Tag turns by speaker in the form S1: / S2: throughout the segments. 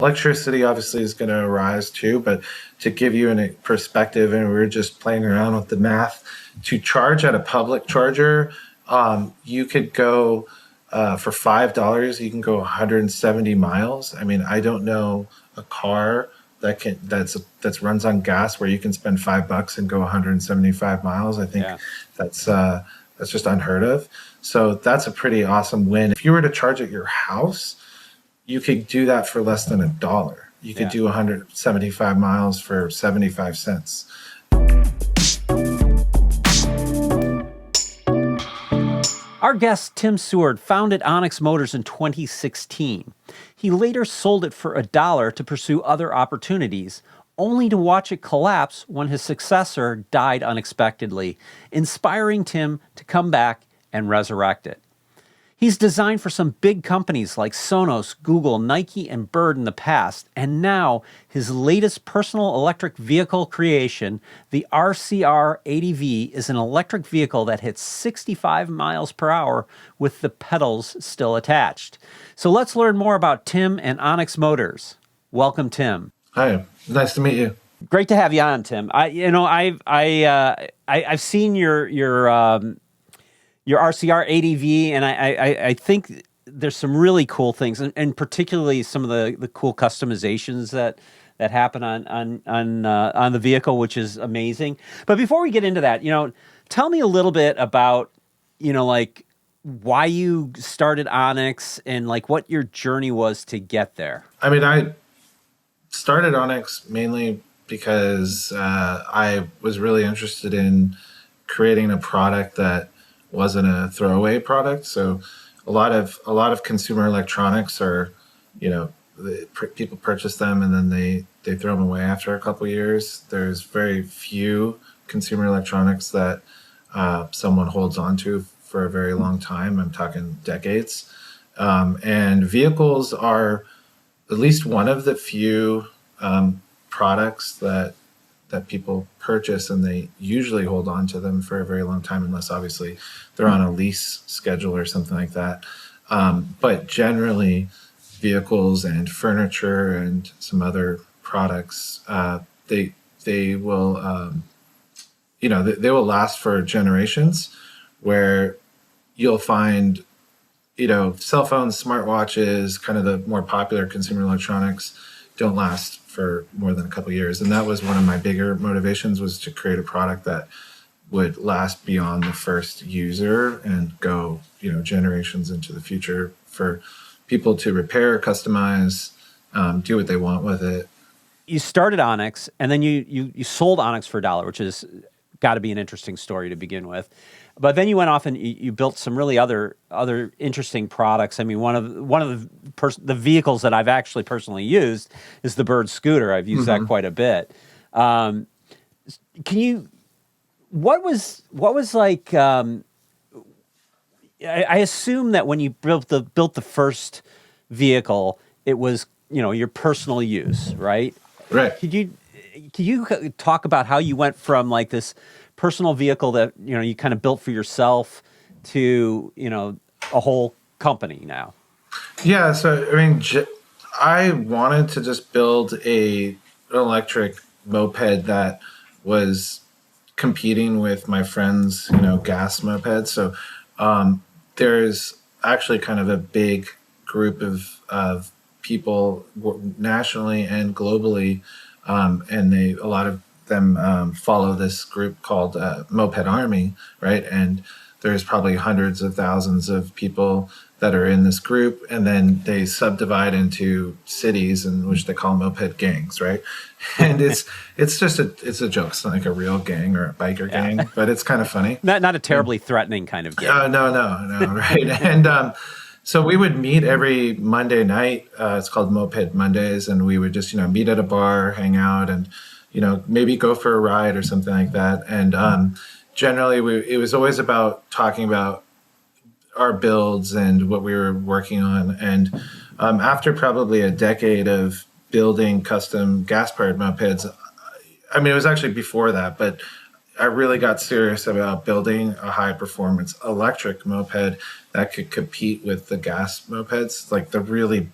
S1: Electricity obviously is going to rise too, but to give you a perspective, and we were just playing around with the math, to charge at a public charger, you could go for $5, you can go 170 miles. I mean, I don't know a car that runs on gas where you can spend $5 and go 175 miles. I think that's just unheard of. So that's a pretty awesome win. If you were to charge at your house, you could do that for less than $1. You could do 175 miles for 75 cents.
S2: Our guest, Tim Seward, founded Onyx Motors in 2016. He later sold it for $1 to pursue other opportunities, only to watch it collapse when his successor died unexpectedly, inspiring Tim to come back and resurrect it. He's designed for some big companies like Sonos, Google, Nike, and Bird in the past, and now his latest personal electric vehicle creation, the RCR 80V, is an electric vehicle that hits 65 miles per hour with the pedals still attached. So let's learn more about Tim and Onyx Motors. Welcome, Tim.
S1: Hi, nice to meet you.
S2: Great to have you on, Tim. I've seen your RCR 80V, and I think there's some really cool things, and particularly some of the cool customizations that happen on the vehicle, which is amazing. But before we get into that, tell me a little bit about, why you started Onyx and what your journey was to get there.
S1: I mean, I started Onyx mainly because I was really interested in creating a product that wasn't a throwaway product. So a lot of consumer electronics are, people purchase them and then they throw them away after a couple of years. There's very few consumer electronics that someone holds on to for a very long time. I'm talking decades. And vehicles are at least one of the few products that people purchase, and they usually hold on to them for a very long time, unless obviously they're on a lease schedule or something like that. But generally, vehicles and furniture and some other products, they will they will last for generations. Where you'll find cell phones, smartwatches, kind of the more popular consumer electronics, don't last for more than a couple of years. And that was one of my bigger motivations, was to create a product that would last beyond the first user and go, generations into the future for people to repair, customize, do what they want with it.
S2: You started Onyx, and then you sold Onyx for $1, which is got to be an interesting story to begin with. But then you went off and you built some really other interesting products. I mean, one of the vehicles that I've actually personally used is the Bird scooter. I've used that quite a bit. What was like? I assume that when you built the first vehicle, it was your personal use, right?
S1: Right.
S2: Could you talk about how you went from this personal vehicle that you kind of built for yourself to a whole company now?
S1: Yeah, so I mean, I wanted to just build an electric moped that was competing with my friends, gas mopeds. So there's actually kind of a big group of people nationally and globally, and a lot of them follow this group called Moped Army, right? And there's probably hundreds of thousands of people that are in this group, and then they subdivide into cities, in which they call moped gangs, right? And it's just a joke. It's not like a real gang or a biker gang, but it's kind of funny.
S2: Not a terribly threatening kind of gang.
S1: No, right? And so we would meet every Monday night. It's called Moped Mondays, and we would just meet at a bar, hang out, and maybe go for a ride or something like that. And generally, it was always about talking about our builds and what we were working on. And after probably a decade of building custom gas-powered mopeds, I mean, it was actually before that, but I really got serious about building a high-performance electric moped that could compete with the gas mopeds, like the really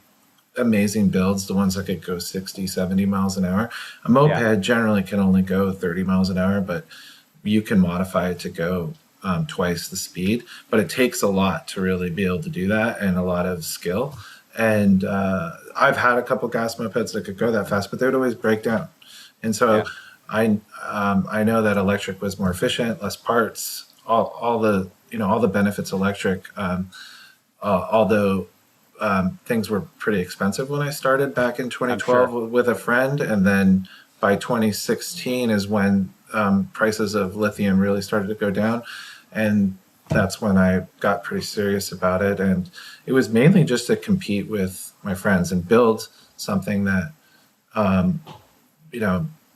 S1: amazing builds, the ones that could go 60, 70 miles an hour. A moped
S2: Yeah.
S1: generally can only go 30 miles an hour, but you can modify it to go twice the speed. But it takes a lot to really be able to do that, and a lot of skill. And I've had a couple gas mopeds that could go that fast, but they would always break down. And so
S2: Yeah.
S1: I know that electric was more efficient, less parts, all the all the benefits electric. Although things were pretty expensive when I started back in 2012
S2: sure.
S1: with a friend, and then by 2016 is when prices of lithium really started to go down, and that's when I got pretty serious about it. And it was mainly just to compete with my friends and build something that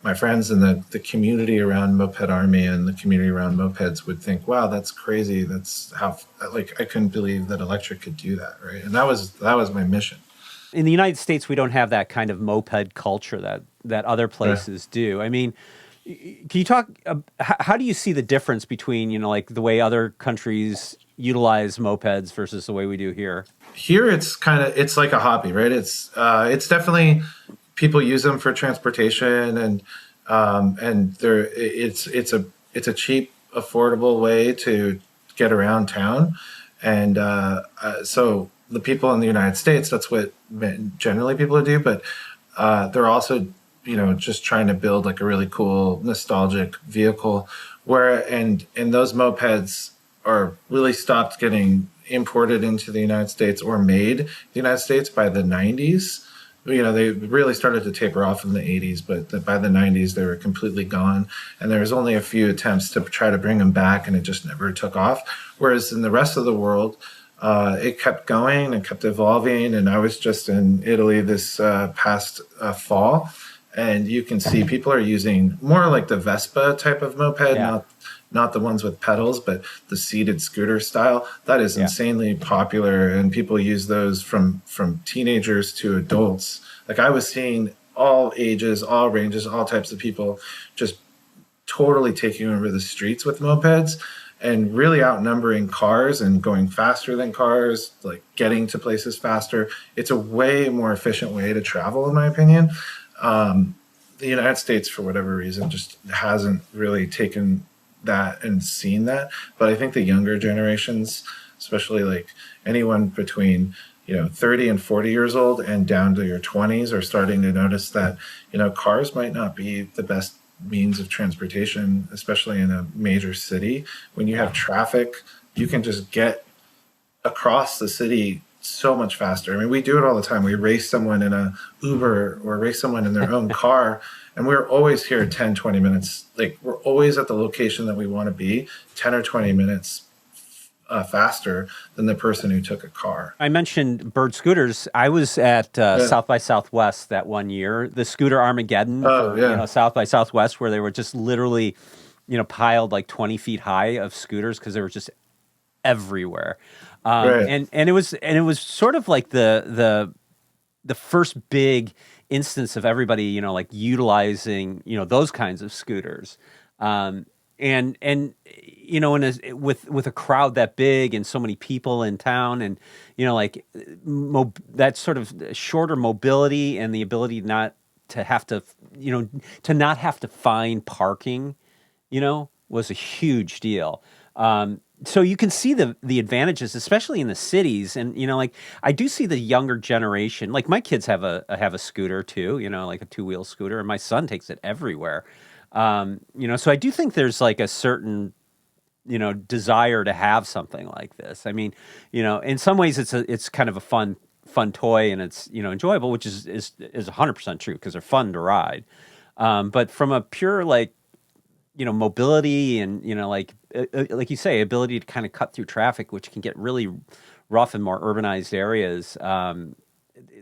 S1: my friends in the community around Moped Army and the community around mopeds would think, wow, that's crazy. That's how, like, I couldn't believe that electric could do that, right? And that was my mission.
S2: In the United States, we don't have that kind of moped culture that other
S1: Right.
S2: places do. I mean, can you talk? How do you see the difference between like the way other countries utilize mopeds versus the way we do here?
S1: Here, it's like a hobby, right? It's definitely people use them for transportation, and it's a cheap, affordable way to get around town. And so the people in the United States, that's what generally people do, but they're also just trying to build like a really cool nostalgic vehicle, and those mopeds are really stopped getting imported into the United States or made in the United States by the 90s. They really started to taper off in the 80s, but by the 90s, they were completely gone. And there was only a few attempts to try to bring them back, and it just never took off. Whereas in the rest of the world, it kept going and kept evolving. And I was just in Italy this past fall, and you can see people are using more like the Vespa type of moped,
S2: Yeah.
S1: not the ones with pedals, but the seated scooter style. That is
S2: Yeah.
S1: insanely popular, and people use those from teenagers to adults. Like, I was seeing all ages, all ranges, all types of people just totally taking over the streets with mopeds and really outnumbering cars and going faster than cars, like getting to places faster. It's a way more efficient way to travel, in my opinion. The United States, for whatever reason, just hasn't really taken that and seen that. But I think the younger generations, especially like anyone between 30 and 40 years old and down to your 20s, are starting to notice that cars might not be the best means of transportation, especially in a major city. When you have traffic, you can just get across the city so much faster. I mean, we do it all the time. We race someone in a Uber or race someone in their own car, and we're always here 10, 20 minutes. Like, we're always at the location that we want to be 10 or 20 minutes faster than the person who took a car.
S2: I mentioned Bird scooters. I was at South by Southwest that one year, the scooter Armageddon
S1: Oh,
S2: for
S1: yeah.
S2: South by Southwest, where they were just literally piled like 20 feet high of scooters because they were just everywhere.
S1: Right.
S2: And it was sort of like the first big instance of everybody like utilizing those kinds of scooters, and with a crowd that big and so many people in town, and that sort of shorter mobility and the ability not to have to find parking, was a huge deal. So you can see the advantages, especially in the cities, and I do see the younger generation. Like, my kids have a scooter too, like a 2-wheel scooter, and my son takes it everywhere. So I do think there's like a certain desire to have something like this. I mean, in some ways it's kind of a fun toy, and it's enjoyable, which is 100% true because they're fun to ride. But from a pure mobility and like you say, ability to kind of cut through traffic, which can get really rough in more urbanized areas.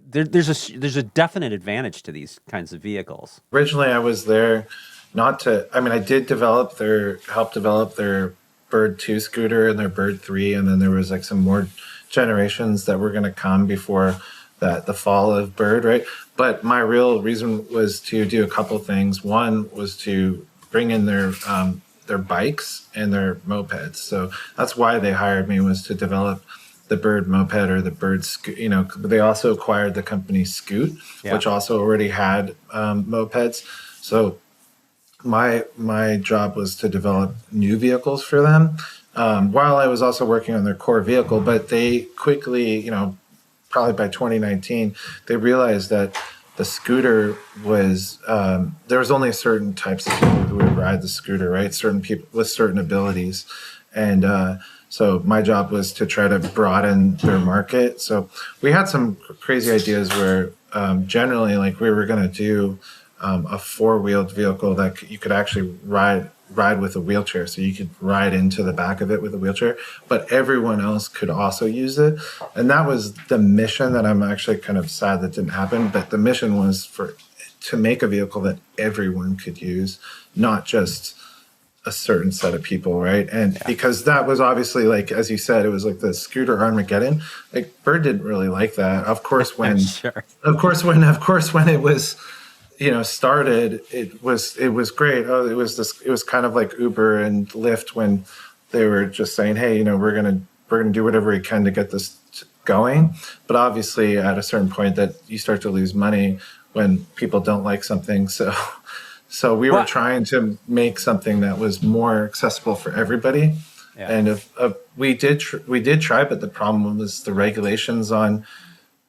S2: There's a definite advantage to these kinds of vehicles.
S1: Originally, I was there I did help develop their Bird 2 scooter and their Bird 3, and then there was like some more generations that were going to come before the fall of Bird, right? But my real reason was to do a couple things. One was to bring in their bikes and their mopeds. So that's why they hired me, was to develop the Bird moped or the Bird Scoot. But they also acquired the company Scoot, which also already had mopeds. So my job was to develop new vehicles for them, while I was also working on their core vehicle. But they quickly, probably by 2019, they realized that the scooter was there was only certain types of people who would ride the scooter, right? Certain people with certain abilities, and so my job was to try to broaden their market. So we had some crazy ideas where generally, like, we were going to do a four-wheeled vehicle that you could actually ride with a wheelchair. So you could ride into the back of it with a wheelchair, but everyone else could also use it. And that was the mission that I'm actually kind of sad that didn't happen. But the mission was to make a vehicle that everyone could use, not just a certain set of people, right? And because that was obviously, like, as you said, it was like the scooter Armageddon. Like, Bird didn't really like that. Of course, when of course when it was started, it was great. It was kind of like Uber and Lyft when they were just saying, hey, we're gonna do whatever we can to get this going. But obviously, at a certain point, that you start to lose money when people don't like something. So we were trying to make something that was more accessible for everybody. Yeah. And if we did try, but the problem was the regulations on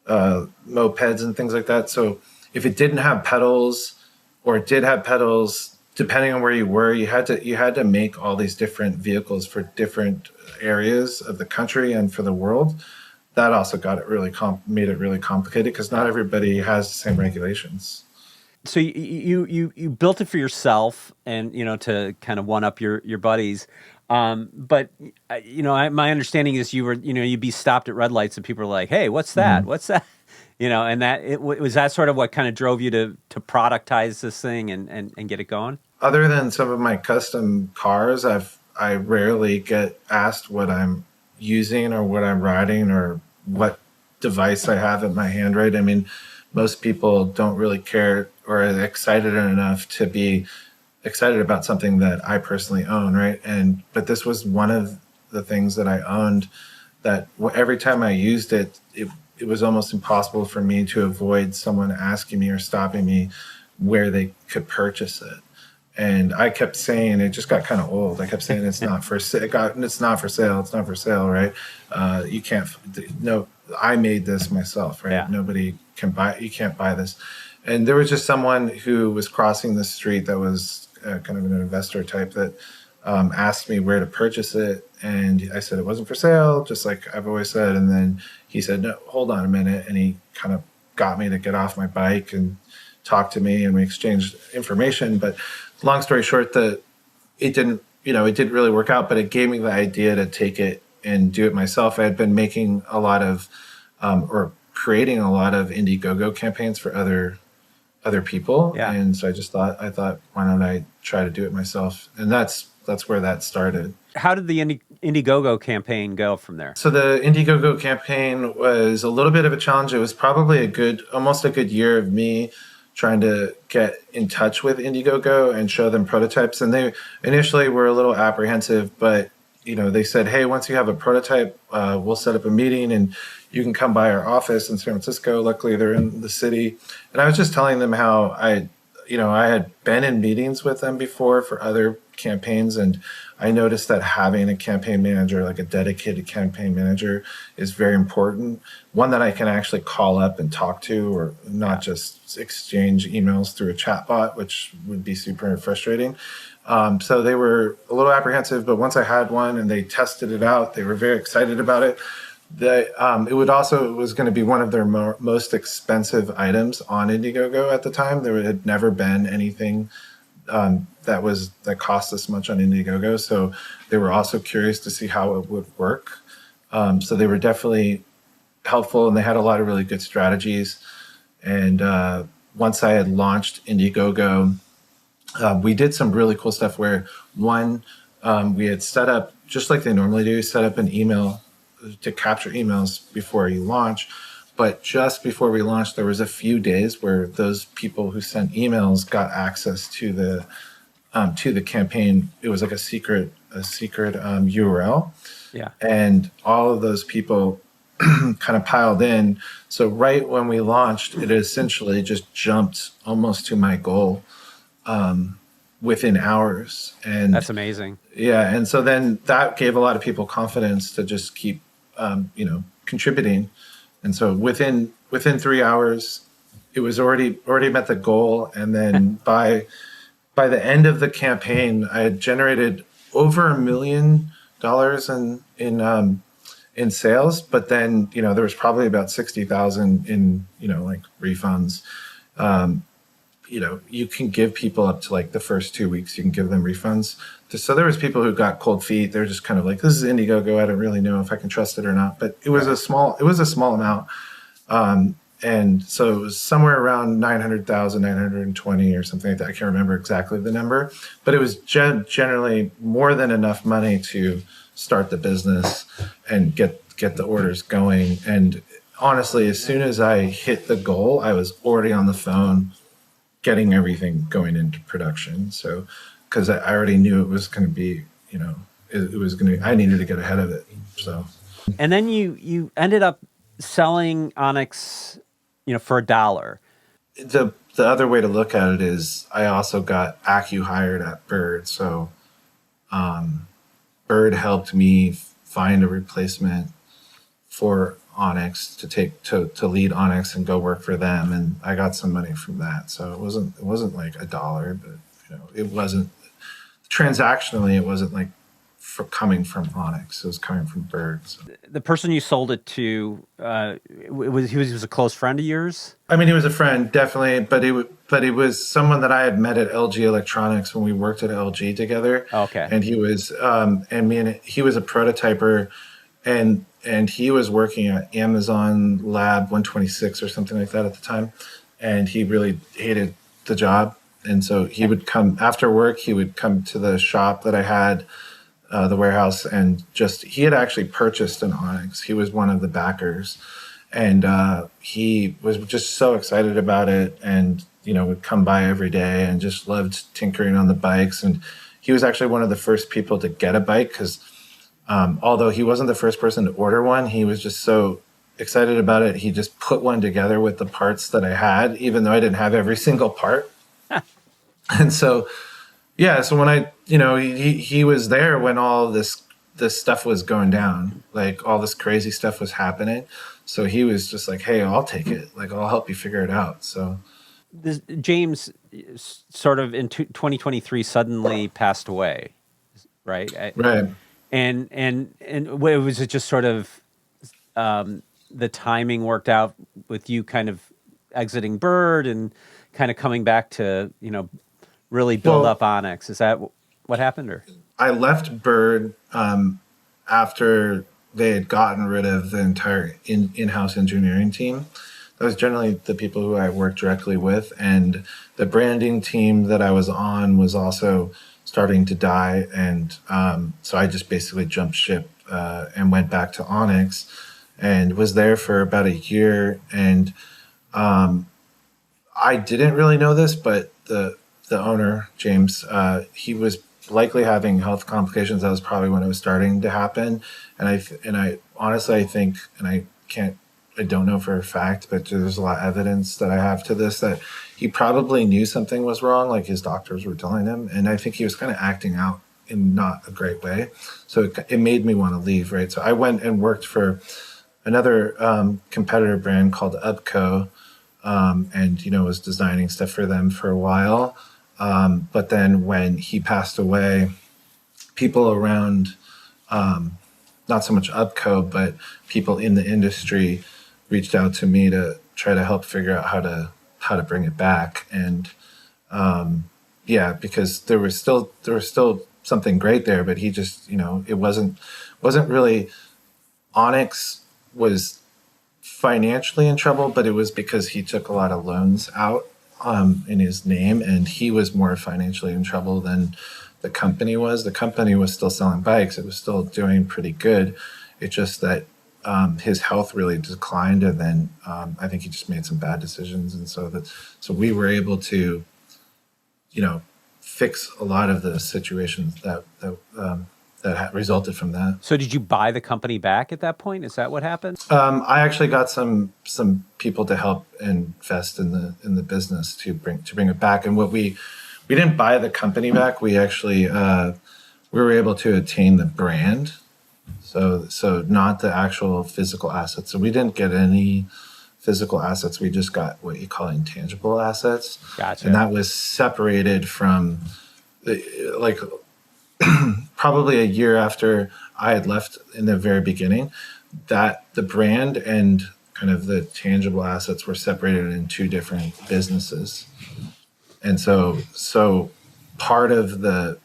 S1: mopeds and things like that. So if it didn't have pedals, or it did have pedals, depending on where you were, you had to make all these different vehicles for different areas of the country and for the world. That also got it made it really complicated, because not everybody has the same regulations.
S2: So you built it for yourself, and to kind of one up your buddies. But my understanding is you'd be stopped at red lights and people were like, "Hey, what's that? Mm-hmm. What's that?" And that was that sort of what kind of drove you to productize this thing and get it going?
S1: Other than some of my custom cars, I rarely get asked what I'm using or what I'm riding or what device I have in my hand, right? I mean, most people don't really care or are excited enough to be excited about something that I personally own, right? But this was one of the things that I owned that every time I used it, it was almost impossible for me to avoid someone asking me or stopping me where they could purchase it. And I kept saying, it just got kind of old. I kept saying, it's not for sale. It's not for sale. It's not for sale, right? You can't, no, I made this myself, right? Yeah. Nobody can buy, you can't buy this. And there was just someone who was crossing the street that was kind of an investor type that asked me where to purchase it. And I said, it wasn't for sale, just like I've always said. And then he said, no, hold on a minute. And he kind of got me to get off my bike and talk to me, and we exchanged information. But long story short, it didn't really work out, but it gave me the idea to take it and do it myself. I had been making a lot of, or creating a lot of Indiegogo campaigns for other people. Yeah. And so I thought, why don't I try to do it myself? And that's where that started.
S2: How did the Indiegogo campaign go from there?
S1: So the Indiegogo campaign was a little bit of a challenge. It was probably almost a good year of me trying to get in touch with Indiegogo and show them prototypes. And they initially were a little apprehensive, but they said, hey, once you have a prototype, we'll set up a meeting and you can come by our office in San Francisco. Luckily, they're in the city. And I was just telling them how I had been in meetings with them before for other campaigns, and I noticed that having a campaign manager, like a dedicated campaign manager, is very important. One that I can actually call up and talk to, or not just exchange emails through a chatbot, which would be super frustrating. So they were a little apprehensive, but once I had one and they tested it out, they were very excited about it. It was going to be one of their most expensive items on Indiegogo at the time. There had never been anything that cost this much on Indiegogo. So they were also curious to see how it would work. So they were definitely helpful, and they had a lot of really good strategies. And once I had launched Indiegogo, we did some really cool stuff where we had set up, just like they normally do, set up an email to capture emails before you launch. But just before we launched, there was a few days where those people who sent emails got access to the campaign. It was like a secret URL. Yeah. And all of those people kind of piled in. So right when we launched, it essentially just jumped almost to my goal within hours. And
S2: That's amazing.
S1: yeah, and so then that gave a lot of people confidence to just keep, contributing. And so within 3 hours, it was already met the goal. And then by the end of the campaign, I had generated over $1 million in sales. But then there was probably about 60,000 in like refunds. You can give people up to like the first 2 weeks, you can give them refunds. So there was people who got cold feet. They're just kind of like, this is Indiegogo. I don't really know if I can trust it or not, but it was a small amount. And so it was somewhere around 900,000, 920 or something like that. I can't remember exactly the number, but it was generally more than enough money to start the business and get the orders going. And honestly, as soon as I hit the goal, I was already on the phone getting everything going into production. So, because I already knew it was going to be, I needed to get ahead of it. So,
S2: and then you ended up selling Onyx, for $1.
S1: the other way to look at it is I also got acqui-hired at Bird. So, Bird helped me find a replacement for Onyx to lead Onyx and go work for them, and I got some money from that. So it wasn't like $1, but it wasn't transactionally. It wasn't like coming from Onyx. It was coming from Bird. So.
S2: The person you sold it to, he was a close friend of yours?
S1: I mean, he was a friend, definitely, but he was someone that I had met at LG Electronics when we worked at LG together.
S2: Okay.
S1: And he was, he was a prototyper, and he was working at Amazon Lab 126 or something like that at the time. And he really hated the job. And so he would come after work, he would come to the shop that I had, the warehouse, and he had actually purchased an Onyx. He was one of the backers, and he was just so excited about it, and would come by every day and just loved tinkering on the bikes. And he was actually one of the first people to get a bike, because although he wasn't the first person to order one, he was just so excited about it. He just put one together with the parts that I had, even though I didn't have every single part. And so, yeah, so when he was there when all this stuff was going down, like all this crazy stuff was happening. So he was just like, hey, I'll take it. Like, I'll help you figure it out. So
S2: James sort of in 2023 suddenly passed away, right?
S1: Right.
S2: And was it just sort of the timing worked out with you kind of exiting Bird and kind of coming back to, really build up Onyx? Is that what happened? Or
S1: I left Bird after they had gotten rid of the entire in-house engineering team. That was generally the people who I worked directly with, and the branding team that I was on was also starting to die, and so I just basically jumped ship and went back to Onyx, and was there for about a year. And I didn't really know this, but the owner, James, he was likely having health complications. That was probably when it was starting to happen. And I honestly, I think, and I don't know for a fact, but there's a lot of evidence that I have to this, that he probably knew something was wrong, like his doctors were telling him. And I think he was kind of acting out in not a great way. So it made me want to leave, right? So I went and worked for another competitor brand called Upco, and, was designing stuff for them for a while. But then when he passed away, people around, not so much Upco, but people in the industry reached out to me to try to help figure out how to bring it back. And because there was still something great there, but he just, it wasn't really. Onyx was financially in trouble, but it was because he took a lot of loans out in his name, and he was more financially in trouble than the company was. The company was still selling bikes. It was still doing pretty good. It's just that his health really declined, and then I think he just made some bad decisions. And so we were able to, fix a lot of the situations that resulted from that.
S2: So did you buy the company back at that point? Is that what happened?
S1: I actually got some people to help invest in the business to bring it back. And what we didn't buy the company back. We actually we were able to attain the brand. So not the actual physical assets. So we didn't get any physical assets. We just got what you call intangible assets.
S2: Gotcha.
S1: And that was separated from like probably a year after I had left in the very beginning, that the brand and kind of the tangible assets were separated in two different businesses. And so part of the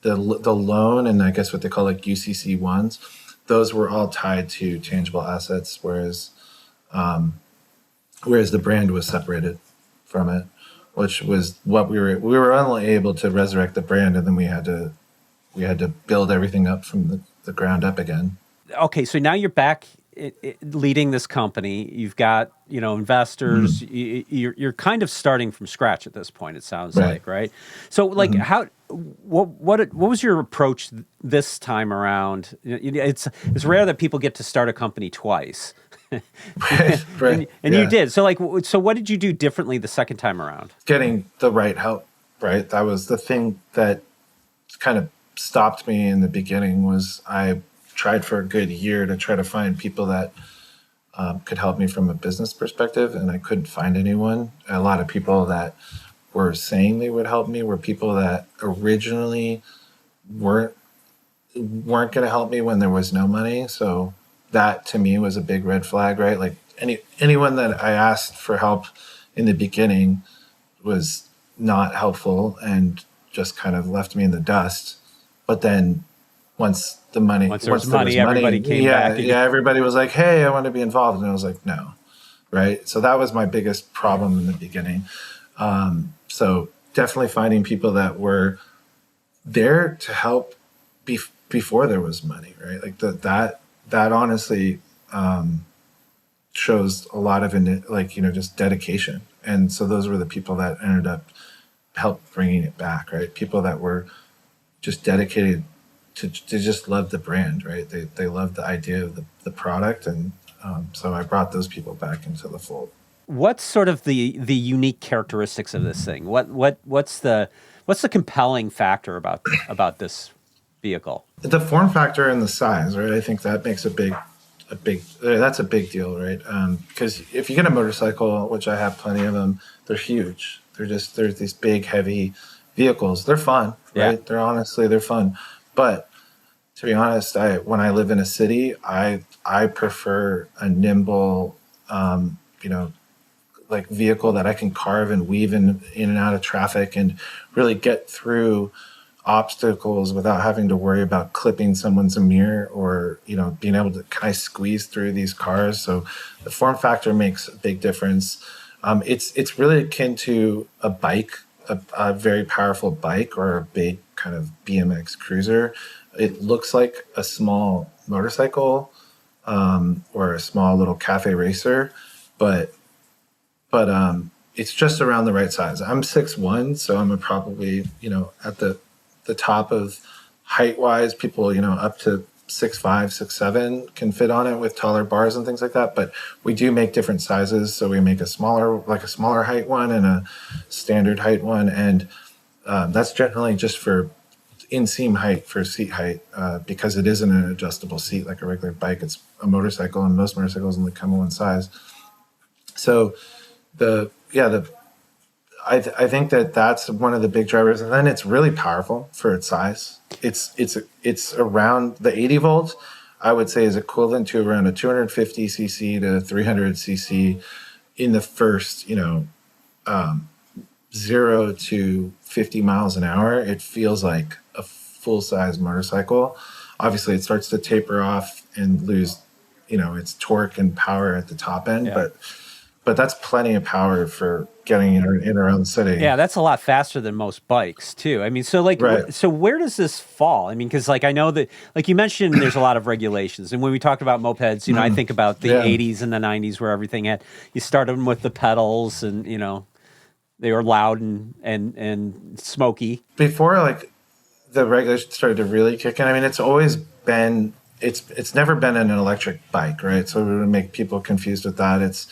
S1: loan, and I guess what they call like UCC ones, those were all tied to tangible assets, whereas the brand was separated from it, which was what we were only able to resurrect the brand, and then we had to build everything up from the ground up again.
S2: Okay, so now you're back leading this company. You've got investors. You're kind of starting from scratch at this point. It sounds like, right? So like what was your approach this time around? It's rare that people get to start a company twice.
S1: Right.
S2: And you did. So what did you do differently the second time around?
S1: Getting the right help, right? That was the thing that kind of stopped me in the beginning. Was I tried for a good year to try to find people that could help me from a business perspective, and I couldn't find anyone. A lot of people that were saying they would help me were people that originally weren't going to help me when there was no money. So that to me was a big red flag, right? Like anyone that I asked for help in the beginning was not helpful and just kind of left me in the dust. But then once there was money,
S2: everybody came back.
S1: Everybody was like, "Hey, I want to be involved," and I was like, "No," right? So that was my biggest problem in the beginning. So definitely finding people that were there to help before there was money, right? Like that honestly shows a lot of just dedication. And so those were the people that ended up bringing it back, right? People that were just dedicated to just love the brand, right? They loved the idea of the product, and so I brought those people back into the fold.
S2: What's sort of the unique characteristics of this thing? What's the compelling factor about this vehicle?
S1: The form factor and the size, right? I think that makes that's a big deal, right? Because if you get a motorcycle, which I have plenty of them, they're huge. They're these big, heavy vehicles. They're fun, right?
S2: Yeah.
S1: They're fun. But to be honest, when I live in a city, I prefer a nimble, like vehicle that I can carve and weave in and out of traffic and really get through obstacles without having to worry about clipping someone's mirror or being able to, can I squeeze through these cars? So the form factor makes a big difference. It's really akin to a bike, a very powerful bike or a big kind of BMX cruiser. It looks like a small motorcycle or a small little cafe racer, but it's just around the right size. I'm 6'1", so I'm probably at the top of height wise. People up to 6'5", 6'7" can fit on it with taller bars and things like that. But we do make different sizes, so we make a smaller height one and a standard height one, and that's generally just for inseam height, for seat height, because it isn't an adjustable seat like a regular bike. It's a motorcycle, and most motorcycles only come in one size. So I think that's one of the big drivers, and then it's really powerful for its size. It's around the 80 volts. I would say is equivalent to around a 250 cc to 300 cc in the first 0 to 50 miles an hour. It feels like a full size motorcycle. Obviously, it starts to taper off and lose its torque and power at the top end, but that's plenty of power for getting in around the city.
S2: Yeah, that's a lot faster than most bikes too. I mean, so so where does this fall? I mean, because I know that, like you mentioned, there's a lot of regulations. And when we talked about mopeds, I think about the 80s and the 90s where everything you started them with the pedals and, they were loud and smoky.
S1: Before the regulations started to really kick in. I mean, it's always been, it's never been an electric bike, right? So to make people confused with that, it's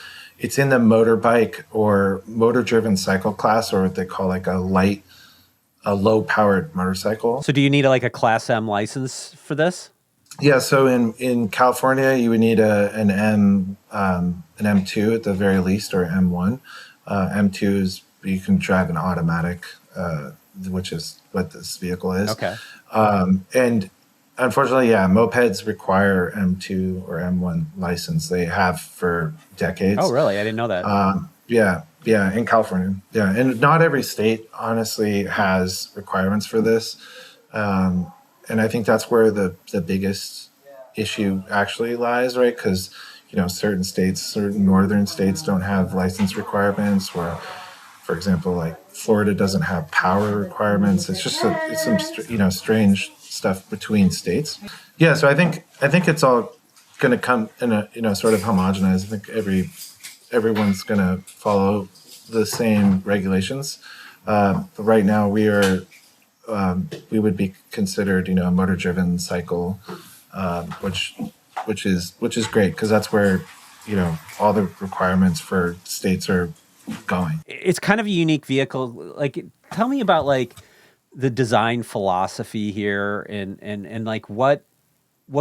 S1: in the motorbike or motor-driven cycle class, or what they call like a low-powered motorcycle.
S2: So do you need like a Class M license for this?
S1: Yeah, so in California, you would need an M2 at the very least, or M1. M2 is you can drive an automatic, which is what this vehicle is.
S2: Okay.
S1: And unfortunately, yeah, mopeds require M2 or M1 license. They have for decades.
S2: Oh, really? I didn't know that.
S1: Yeah, in California. Yeah, and not every state, honestly, has requirements for this. And I think that's where the biggest issue actually lies, right? Because, certain states, certain northern states don't have license requirements, where, for example, like Florida doesn't have power requirements. It's just it's some strange stuff between states. Yeah, so I think it's all going to come in a sort of homogenized. I think everyone's going to follow the same regulations. But right now we would be considered a motor-driven cycle, which is great, because that's where all the requirements for states are going.
S2: It's kind of a unique vehicle. Like, tell me about like the design philosophy here, and like what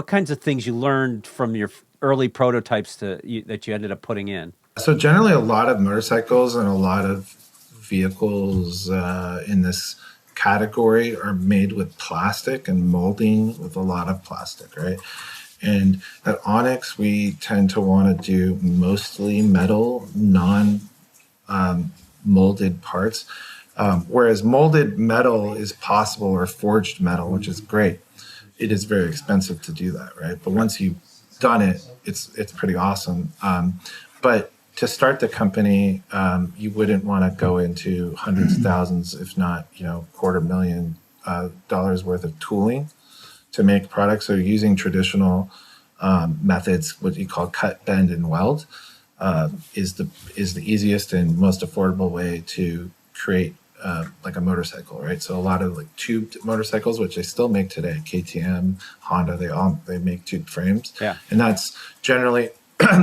S2: kinds of things you learned from your early prototypes that you ended up putting in.
S1: So generally, a lot of motorcycles and a lot of vehicles in this category are made with plastic and molding with a lot of plastic, right? And at Onyx, we tend to want to do mostly metal, molded parts, whereas molded metal is possible, or forged metal, which is great. It is very expensive to do that, right? But once you've done it, it's pretty awesome. But to start the company, you wouldn't want to go into hundreds of thousands, if not $250,000 worth of tooling to make products. So using traditional methods, what you call cut, bend, and weld, is the easiest and most affordable way to create like a motorcycle, right? So a lot of like tubed motorcycles, which they still make today, KTM, Honda, they make tubed frames.
S2: Yeah.
S1: And that's generally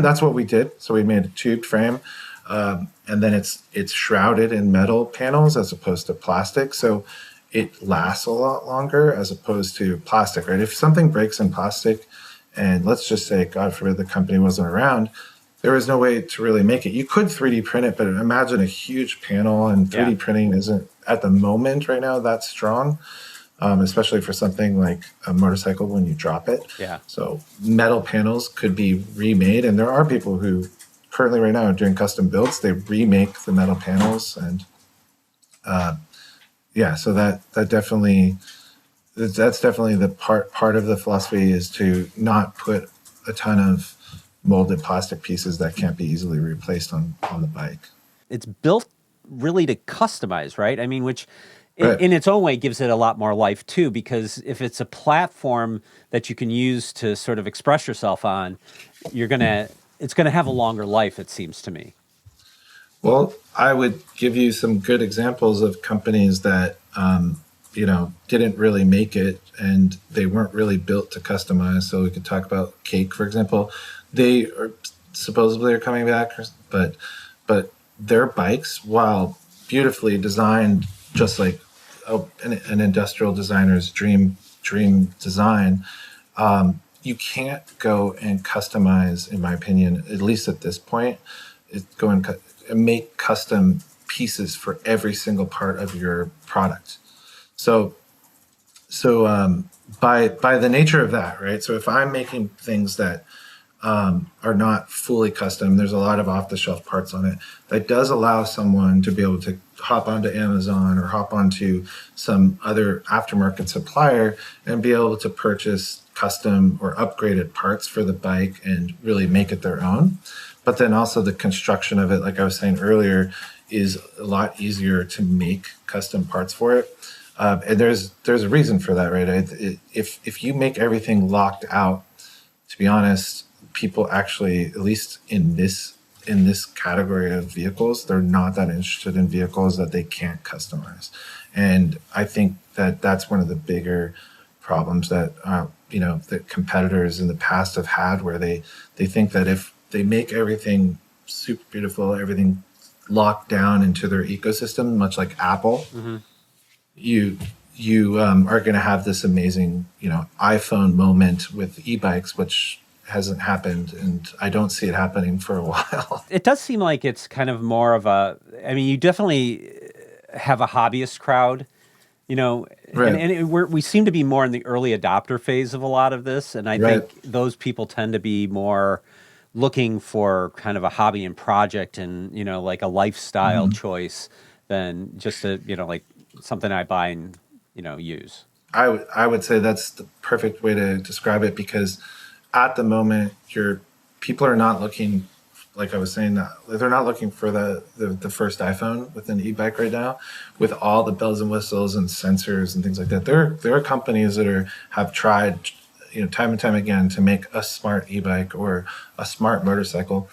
S1: that's what we did. So we made a tubed frame, and then it's shrouded in metal panels as opposed to plastic. So it lasts a lot longer as opposed to plastic, right? If something breaks in plastic, and let's just say, God forbid, the company wasn't around, there was no way to really make it. You could 3D print it, but imagine a huge panel, and 3D printing isn't at the moment right now that strong, especially for something like a motorcycle when you drop it.
S2: Yeah. So
S1: metal panels could be remade, and there are people who currently right now are doing custom builds. They remake the metal panels, and so that's definitely the part of the philosophy, is to not put a ton of molded plastic pieces that can't be easily replaced on the bike.
S2: It's built really to customize, right? I mean, which
S1: Right.
S2: in its own way gives it a lot more life too, because if it's a platform that you can use to sort of express yourself on, it's gonna have a longer life, it seems to me.
S1: Well, I would give you some good examples of companies that didn't really make it, and they weren't really built to customize. So we could talk about Cake, for example. They are supposedly are coming back, but their bikes, while beautifully designed, just like an industrial designer's dream design, you can't go and customize, in my opinion, at least at this point, go and make custom pieces for every single part of your product. So by the nature of that, right? So if I'm making things that are not fully custom, there's a lot of off-the-shelf parts on it. That does allow someone to be able to hop onto Amazon or hop onto some other aftermarket supplier and be able to purchase custom or upgraded parts for the bike and really make it their own. But then also the construction of it, like I was saying earlier, is a lot easier to make custom parts for it. And there's a reason for that, right? If you make everything locked out, to be honest, people actually, at least in this in this category of vehicles. They're not that interested in vehicles that they can't customize. And I think that that's one of the bigger problems that, that competitors in the past have had, where they think that if they make everything super beautiful, everything locked down into their ecosystem, much like Apple, you are going to have this amazing, iPhone moment with e-bikes, which hasn't happened, and I don't see it happening for a while.
S2: It does seem like it's kind of more of you definitely have a hobbyist crowd,
S1: Right.
S2: and we seem to be more in the early adopter phase of a lot of this, and I
S1: Right.
S2: think those people tend to be more looking for kind of a hobby and project and, like a lifestyle choice than just like something I buy and, use.
S1: I would say that's the perfect way to describe it, because at the moment, people are not looking, like I was saying, they're not looking for the first iPhone with an e-bike right now, with all the bells and whistles and sensors and things like that. There are companies that have tried, time and time again, to make a smart e-bike or a smart motorcycle.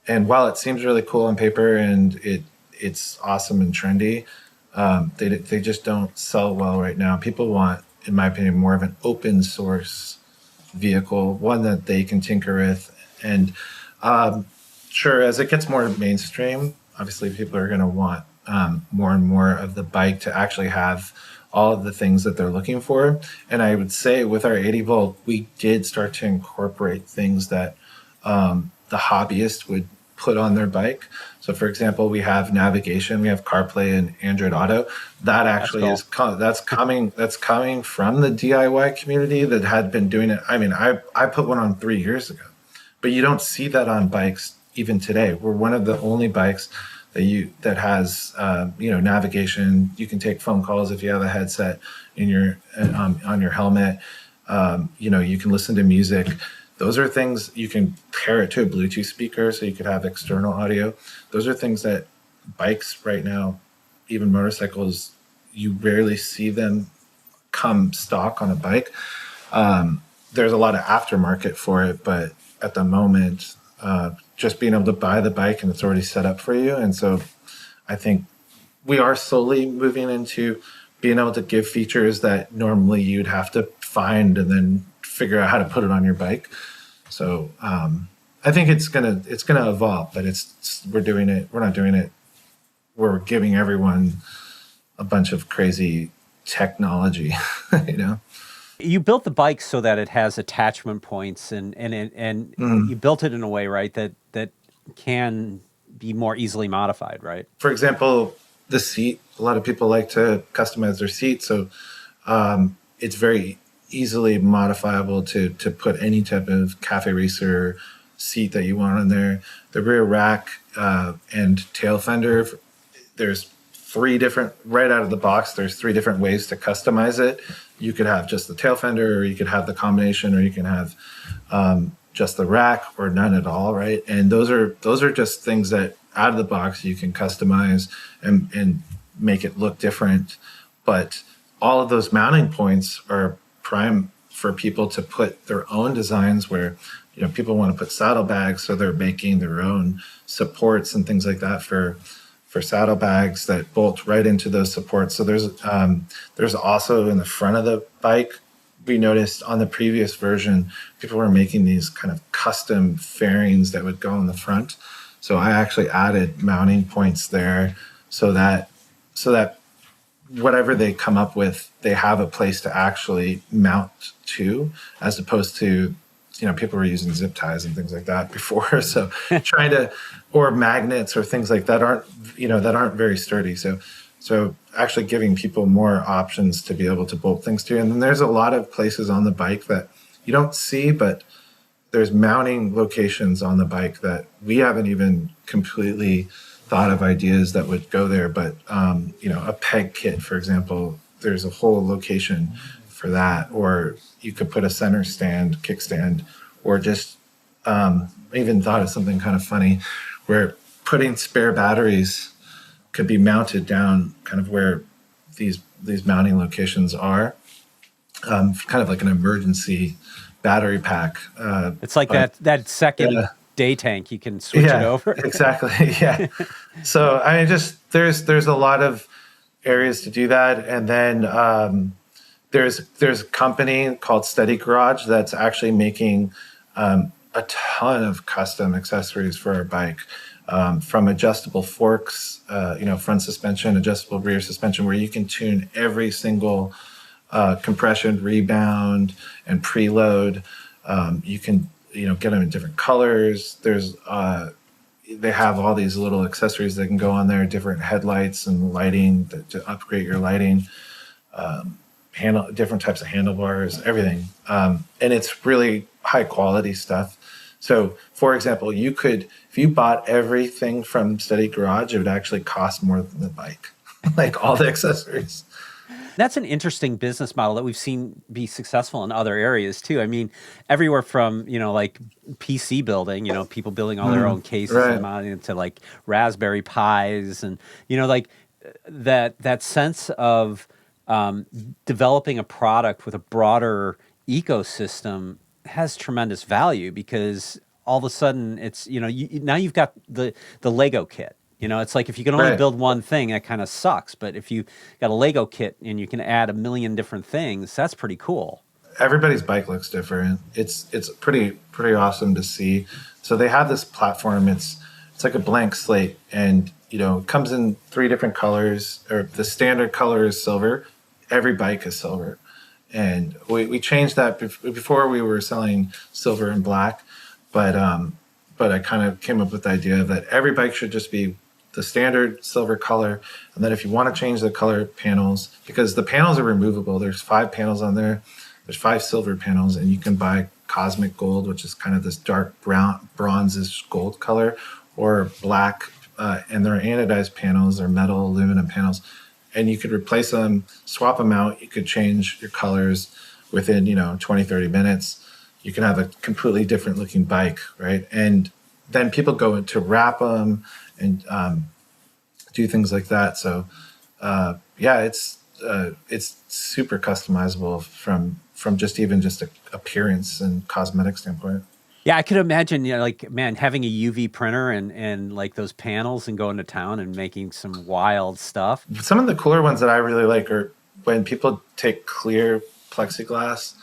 S1: And while it seems really cool on paper and it's awesome and trendy, they just don't sell well right now. People want, in my opinion, more of an open source vehicle, one that they can tinker with. And sure, as it gets more mainstream, obviously people are going to want more and more of the bike to actually have all of the things that they're looking for. And I would say with our 80 volt, we did start to incorporate things that the hobbyist would put on their bike. So for example, we have navigation, we have CarPlay and Android Auto. That actually that's coming from the DIY community that had been doing it. I mean, I put one on 3 years ago, but you don't see that on bikes even today. We're one of the only bikes that has navigation. You can take phone calls if you have a headset in your on your helmet. You can listen to music. Those are things you can pair it to a Bluetooth speaker, so you could have external audio. Those are things that bikes right now, even motorcycles, you rarely see them come stock on a bike. There's a lot of aftermarket for it, but at the moment, just being able to buy the bike and it's already set up for you. And so I think we are slowly moving into being able to give features that normally you'd have to find and then figure out how to put it on your bike. So I think it's gonna evolve, but we're doing it. We're not doing it. We're giving everyone a bunch of crazy technology,
S2: You built the bike so that it has attachment points, and you built it in a way, right, that can be more easily modified, right?
S1: For example, the seat. A lot of people like to customize their seat, so it's very easily modifiable to put any type of cafe racer seat that you want on there. The rear rack and tail fender, there's right out of the box, there's 3 different ways to customize it. You could have just the tail fender, or you could have the combination, or you can have just the rack, or none at all, right? And those are just things that out of the box you can customize and make it look different. But all of those mounting points are prime for people to put their own designs, where people want to put saddlebags, so they're making their own supports and things like that for saddlebags that bolt right into those supports. So there's also in the front of the bike, we noticed on the previous version, people were making these kind of custom fairings that would go in the front. So I actually added mounting points there so that whatever they come up with, they have a place to actually mount to, as opposed to, people were using zip ties and things like that before. So or magnets or things like that aren't very sturdy. So actually giving people more options to be able to bolt things to. And then there's a lot of places on the bike that you don't see, but there's mounting locations on the bike that we haven't even completely thought of ideas that would go there. But, a peg kit, for example, there's a whole location for that. Or you could put a center stand, kickstand, or just even thought of something kind of funny where putting spare batteries could be mounted down kind of where these mounting locations are, kind of like an emergency battery pack.
S2: It's like that second day tank, you can switch it over.
S1: Exactly. Yeah. So I mean, just there's a lot of areas to do that, and then there's a company called Steady Garage that's actually making a ton of custom accessories for our bike, from adjustable forks, front suspension, adjustable rear suspension, where you can tune every single compression, rebound, and preload. You can get them in different colors. They have all these little accessories that can go on there, different headlights and lighting to upgrade your lighting, different types of handlebars, everything. And it's really high quality stuff. So, for example, if you bought everything from Steady Garage, it would actually cost more than the bike, like all the accessories.
S2: That's an interesting business model that we've seen be successful in other areas too. I mean, everywhere from, like PC building, people building all their own cases and mounting to like Raspberry Pis and, like that sense of developing a product with a broader ecosystem has tremendous value, because all of a sudden it's, now you've got the Lego kit. It's like if you can only build one thing, that kind of sucks. But if you got a Lego kit and you can add a million different things, that's pretty cool.
S1: Everybody's bike looks different. It's pretty awesome to see. So they have this platform. It's like a blank slate, and it comes in 3 different colors. Or the standard color is silver. Every bike is silver, and we changed that. Before we were selling silver and black, but I kind of came up with the idea that every bike should just be the standard silver color. And then if you want to change the color panels, because the panels are removable, there's 5 panels on there. There's 5 silver panels, and you can buy cosmic gold, which is kind of this dark brown, bronzish gold color, or black, and they're anodized panels, they're metal aluminum panels, and you could replace them, swap them out. You could change your colors within 20-30 minutes. You can have a completely different looking bike, right? And then people go to wrap them and do things like that. So it's super customizable from just appearance and cosmetic standpoint.
S2: Yeah, I could imagine, having a UV printer and like those panels and going to town and making some wild stuff.
S1: Some of the cooler ones that I really like are when people take clear plexiglass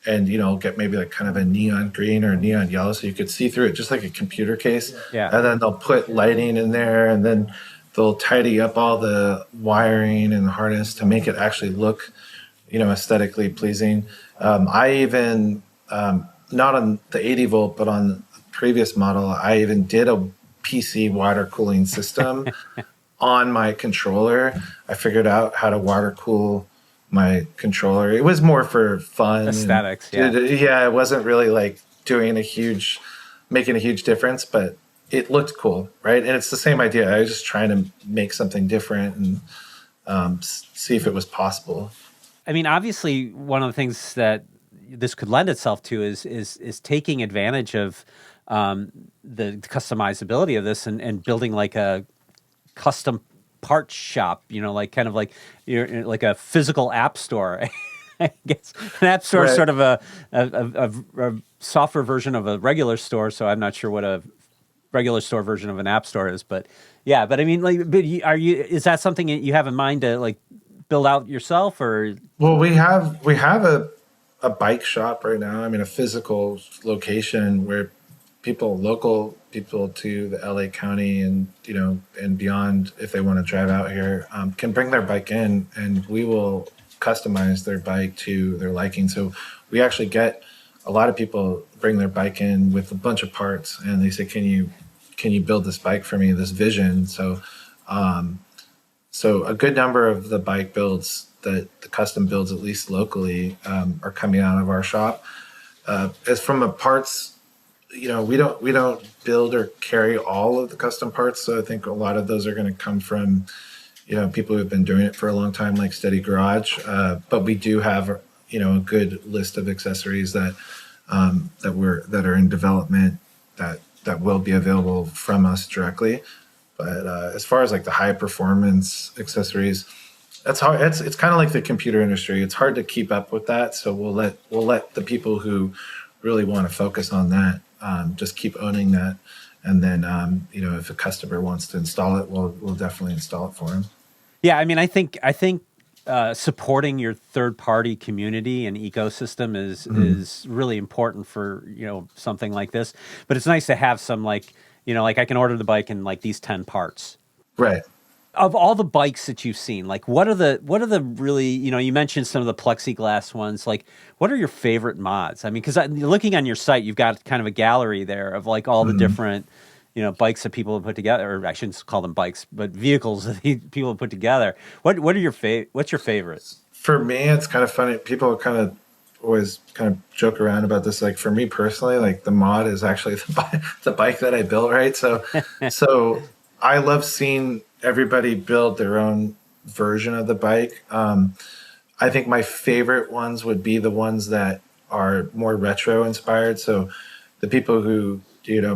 S1: and get maybe like kind of a neon green or a neon yellow, so you could see through it just like a computer case.
S2: Yeah.
S1: And then they'll put lighting in there, and then they'll tidy up all the wiring and the harness to make it actually look aesthetically pleasing. I even not on the 80 volt, but on the previous model, I even did a PC water cooling system on my controller. I figured out how to water cool my controller. It was more for fun,
S2: aesthetics.
S1: It wasn't really like making a huge difference, but it looked cool, right? And it's the same idea. I was just trying to make something different and see if it was possible.
S2: I mean, obviously, one of the things that this could lend itself to is taking advantage of the customizability of this and building like a custom parts shop, like kind of like you're like a physical app store. I guess an app store is sort of a software version of a regular store. So I'm not sure what a regular store version of an app store is, but yeah. But I mean, is that something that you have in mind to like build out yourself, or?
S1: Well, we have a bike shop right now. I mean, a physical location where local people to the LA County and and beyond, if they want to drive out here, can bring their bike in, and we will customize their bike to their liking. So we actually get a lot of people bring their bike in with a bunch of parts, and they say, can you build this bike for me, this vision? So a good number of the bike builds, the custom builds, at least locally, are coming out of our shop. As from a parts, we don't build or carry all of the custom parts. So I think a lot of those are going to come from, people who've been doing it for a long time, like Steady Garage. But we do have, a good list of accessories that are in development that will be available from us directly. But as far as like the high performance accessories, that's hard. It's kind of like the computer industry. It's hard to keep up with that. So we'll let the people who really want to focus on that just keep owning that. And then, if a customer wants to install it, we'll definitely install it for them.
S2: Yeah, I mean, I think supporting your third party community and ecosystem is really important for something like this. But it's nice to have some like I can order the bike in like these 10 parts.
S1: Right.
S2: Of all the bikes that you've seen, like what are the really, you mentioned some of the plexiglass ones, like what are your favorite mods? I mean, because looking on your site, you've got kind of a gallery there of like all the different, bikes that people have put together, or I shouldn't call them bikes, but vehicles that people have put together. What are your what's your favorite?
S1: For me, it's kind of funny. People kind of always kind of joke around about this. Like for me personally, like the mod is actually the bike that I built, right? So, so I love seeing everybody build their own version of the bike. I think my favorite ones would be the ones that are more retro inspired. So the people who,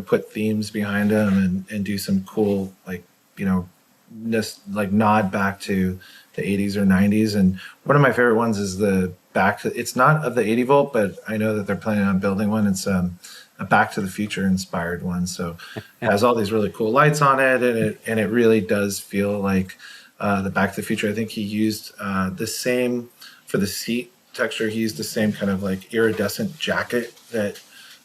S1: put themes behind them and do some cool, like, just like nod back to the 80s or 90s. And one of my favorite ones is it's not of the 80 volt, but I know that they're planning on building one. It's a Back to the Future inspired one. So it has all these really cool lights on it, and it really does feel like the Back to the Future. I think he used the same for the seat texture. He used the same kind of like iridescent jacket that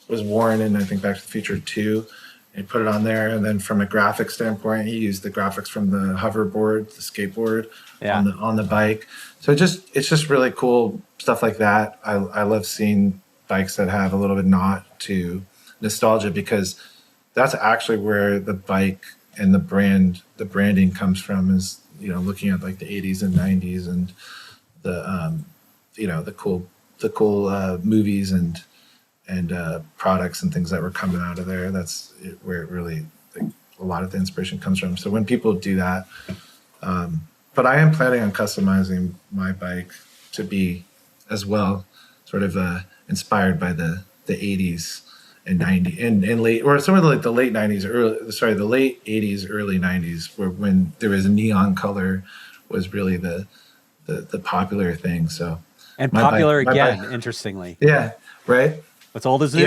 S1: was worn in, I think, Back to the Future 2. He put it on there, and then from a graphic standpoint, he used the graphics from the hoverboard, the skateboard on the bike. So it's just really cool stuff like that. I love seeing bikes that have a little bit nod to nostalgia, because that's actually where the bike and the branding comes from, is looking at like the 80s and 90s and the cool movies and products and things that were coming out of there. That's where it really, like, a lot of the inspiration comes from. So when people do that, but I am planning on customizing my bike to be as well sort of inspired by the 80s and 90s and late, or some of like the late 90s, the late 80s, early 90s, when there was a neon color was really the popular thing. So,
S2: and popular again, interestingly.
S1: Yeah. Right.
S2: What's old is new.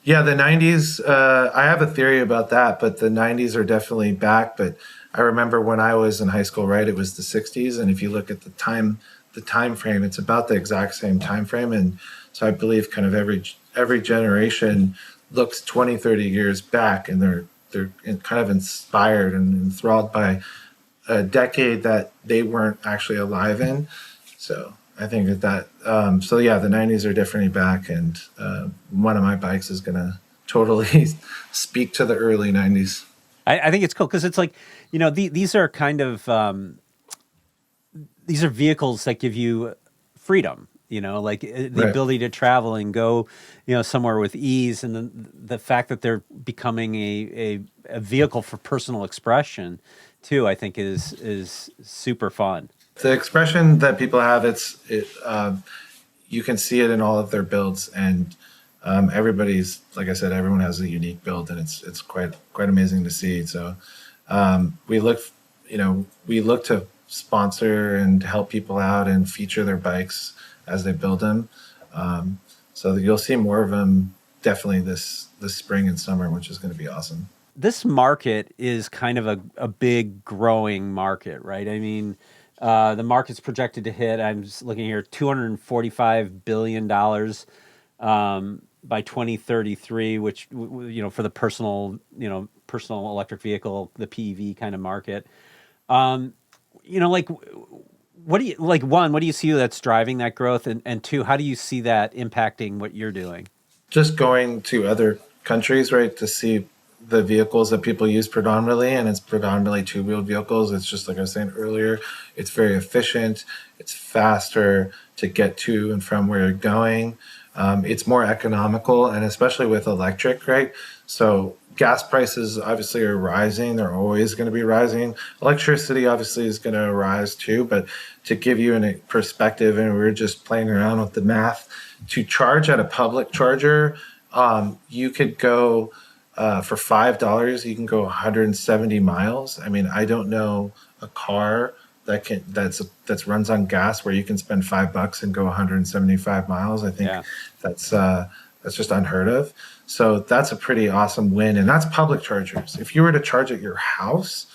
S1: Yeah, the 90s, I have a theory about that, but the 90s are definitely back. But I remember when I was in high school, right, it was the 60s. And if you look at the time frame, it's about the exact same time frame. And so I believe kind of every generation looks 20, 30 years back, and they're kind of inspired and enthralled by a decade that they weren't actually alive in. So I think that so yeah, the 90s are definitely back, and one of my bikes is going to totally speak to the early 90s.
S2: I think it's cool because it's like, these are kind of, these are vehicles that give you freedom, like the ability to travel and go, somewhere with ease. And the fact that they're becoming a vehicle for personal expression too, I think is super fun.
S1: The expression that people have, you can see it in all of their builds, and everybody's, like I said, everyone has a unique build, and it's quite amazing to see. So we look to sponsor and help people out and feature their bikes as they build them. So you'll see more of them definitely this spring and summer, which is going to be awesome.
S2: This market is kind of a big growing market, right? I mean, the market's projected to hit, I'm just looking here, $245 billion by 2033, which, for the personal electric vehicle, the PEV kind of market. Like, what do you see that's driving that growth? And two, how do you see that impacting what you're doing?
S1: Just going to other countries, right, to see the vehicles that people use predominantly, and it's predominantly two-wheeled vehicles. It's just like I was saying earlier, it's very efficient, it's faster to get to and from where you're going. It's more economical, and especially with electric, right? So gas prices obviously are rising. They're always going to be rising. Electricity obviously is going to rise too, but to give you a perspective, and we were just playing around with the math, to charge at a public charger, you could go for $5, you can go 170 miles. I mean, I don't know a car that runs on gas where you can spend $5 and go 175 miles. I think that's That's just unheard of. So that's a pretty awesome win. And that's public chargers. If you were to charge at your house,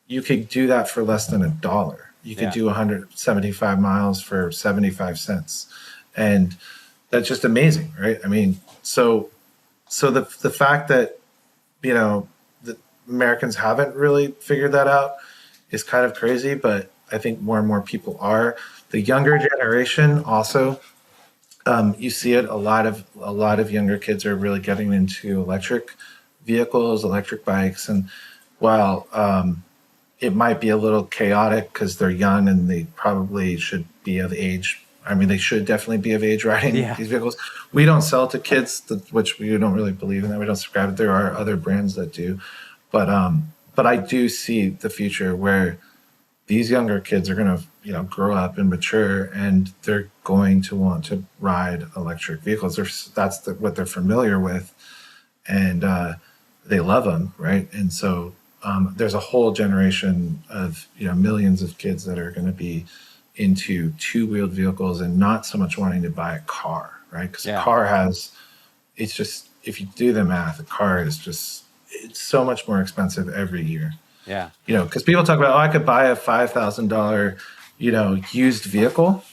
S1: you could do that for less than $1. You could do 175 miles for 75 cents. And that's just amazing, right? I mean, so the fact that, you know, the Americans haven't really figured that out is kind of crazy, but I think more and more people are. The younger generation also, you see it a lot of younger kids are really getting into electric vehicles, electric bikes, and while it might be a little chaotic because they're young and they probably should be of age. I mean, they should definitely be of age riding these vehicles. We don't sell to kids, which we don't really believe in that. We don't subscribe. There are other brands that do, but I do see the future where these younger kids are going to, you know, grow up and mature, and they're going to want to ride electric vehicles. That's what they're familiar with, and they love them, right? And so there's a whole generation of, you know, millions of kids that are going to be into two-wheeled vehicles and not so much wanting to buy a car, right? Because a car it's just, if you do the math, a car is just, it's so much more expensive every year.
S2: Yeah.
S1: You know, because people talk about, I could buy a $5,000, you know, used vehicle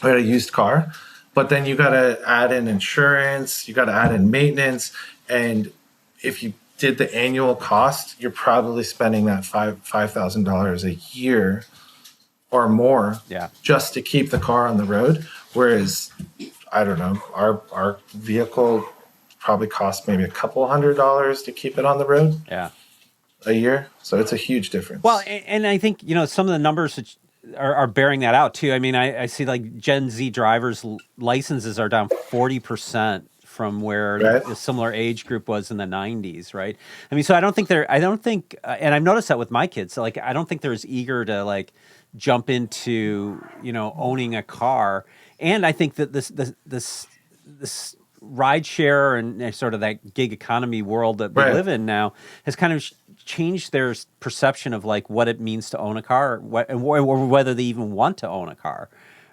S1: or a used car, but then you got to add in insurance, you got to add in maintenance, and if you did the annual cost, you're probably spending that $5,000 a year or more just to keep the car on the road. Whereas, I don't know, our vehicle probably costs maybe a couple $100 to keep it on the road. A year. So it's a huge difference.
S2: Well, and I think, you know, some of the numbers are bearing that out too. I mean, I see like Gen Z drivers' licenses are down 40% from where the similar age group was in the 90s, right? I mean, so I don't think, and I've noticed that with my kids, so like, I don't think they're as eager to like jump into, you know, owning a car. And I think that this ride share and sort of that gig economy world that we live in now has kind of changed their perception of like what it means to own a car, or whether they even want to own a car,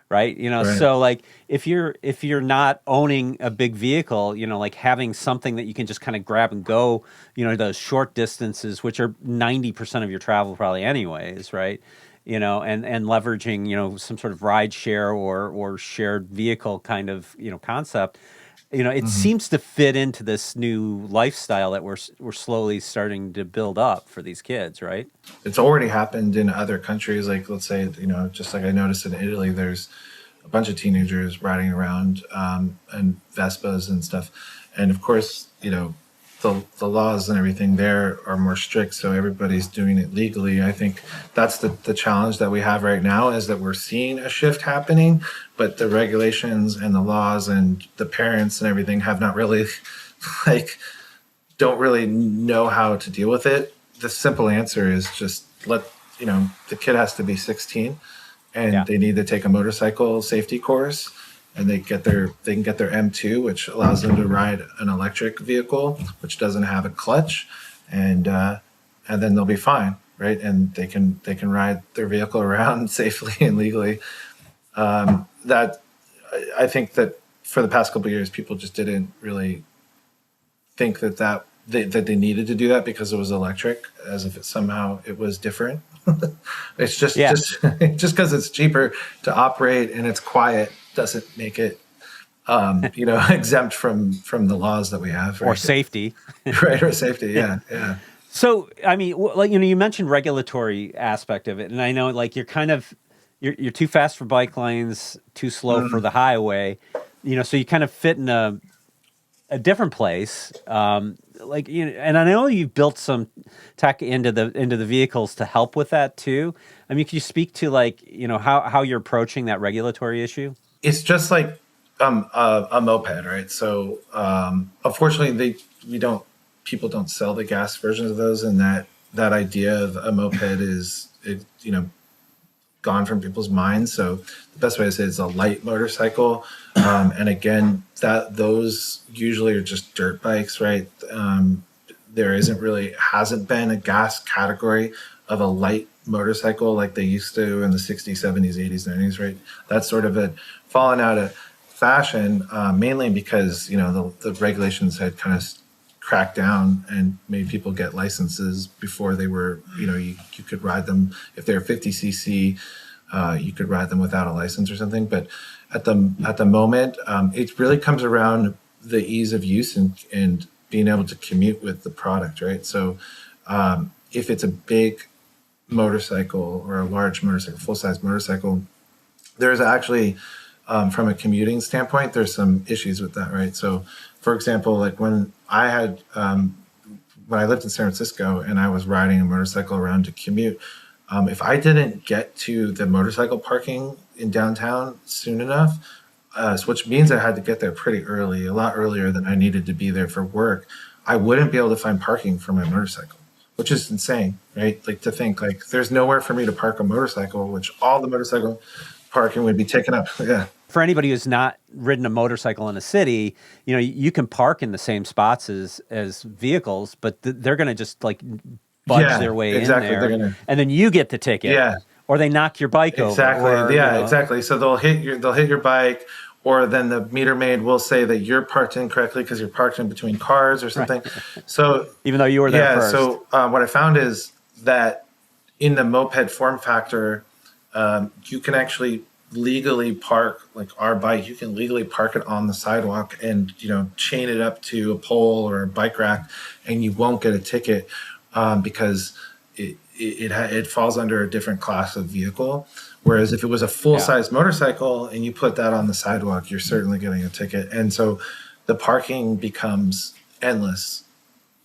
S2: right? You know, so like if you're not owning a big vehicle, you know, like having something that you can just kind of grab and go, you know, those short distances, which are 90% of your travel probably anyways, right? You know, and leveraging, you know, some sort of ride share or shared vehicle kind of, you know, concept. You know, it seems to fit into this new lifestyle that we're slowly starting to build up for these kids, right?
S1: It's already happened in other countries. Like, let's say, you know, just like I noticed in Italy, there's a bunch of teenagers riding around and Vespas and stuff. And of course, you know, the laws and everything there are more strict, so everybody's doing it legally. I think that's the challenge that we have right now, is that we're seeing a shift happening, but the regulations and the laws and the parents and everything have not really, don't really know how to deal with it. The simple answer is just the kid has to be 16 and they need to take a motorcycle safety course, and they can get their M2, which allows them to ride an electric vehicle, which doesn't have a clutch, and then they'll be fine, right? And they can ride their vehicle around safely and legally. That I think that for the past couple of years, people just didn't really think that they needed to do that because it was electric, as if somehow it was different. It's just because it's cheaper to operate and it's quiet doesn't make it exempt from the laws that we have, right?
S2: Or safety.
S1: Right, or safety. Yeah.
S2: So I mean, like, you know, you mentioned regulatory aspect of it, and I know like you're you're too fast for bike lanes, too slow for the highway, you know, so you kind of fit in a different place. Like, you know, and I know you've built some tech into the vehicles to help with that too. I mean, can you speak to like, you know, how you're approaching that regulatory issue?
S1: It's just like a moped, right? So unfortunately, people don't sell the gas versions of those, and that idea of a moped is gone from people's minds. So the best way to say it is a light motorcycle, and again, those usually are just dirt bikes, right? There hasn't been a gas category of a light motorcycle like they used to in the 60s, 70s, 80s, 90s, right? That's sort of fallen out of fashion, mainly because, the regulations had kind of cracked down and made people get licenses before they were, you could ride them. If they're 50cc, you could ride them without a license or something. But at the moment, it really comes around the ease of use and being able to commute with the product, right? So if it's a big motorcycle or a large motorcycle, full-size motorcycle, there's actually, from a commuting standpoint, there's some issues with that, right? So, for example, like when I lived in San Francisco and I was riding a motorcycle around to commute, if I didn't get to the motorcycle parking in downtown soon enough, which means I had to get there pretty early, a lot earlier than I needed to be there for work, I wouldn't be able to find parking for my motorcycle, which is insane, right? Like to think like there's nowhere for me to park a motorcycle, which all the motorcycle parking would be taken up. Yeah.
S2: For anybody who's not ridden a motorcycle in a city, you can park in the same spots as vehicles, but they're going to just like budge their way in there, and then you get the ticket.
S1: Yeah.
S2: Or they knock your bike over.
S1: Exactly. Exactly. So they'll hit your bike, or then the meter maid will say that you're parked incorrectly because you're parked in between cars or something. Right. So
S2: even though you were there first.
S1: So what I found is that in the moped form factor, you can actually legally park like our bike. You can legally park it on the sidewalk and chain it up to a pole or a bike rack, and you won't get a ticket because it falls under a different class of vehicle. Whereas if it was a full-size motorcycle and you put that on the sidewalk, you're certainly getting a ticket. And so the parking becomes endless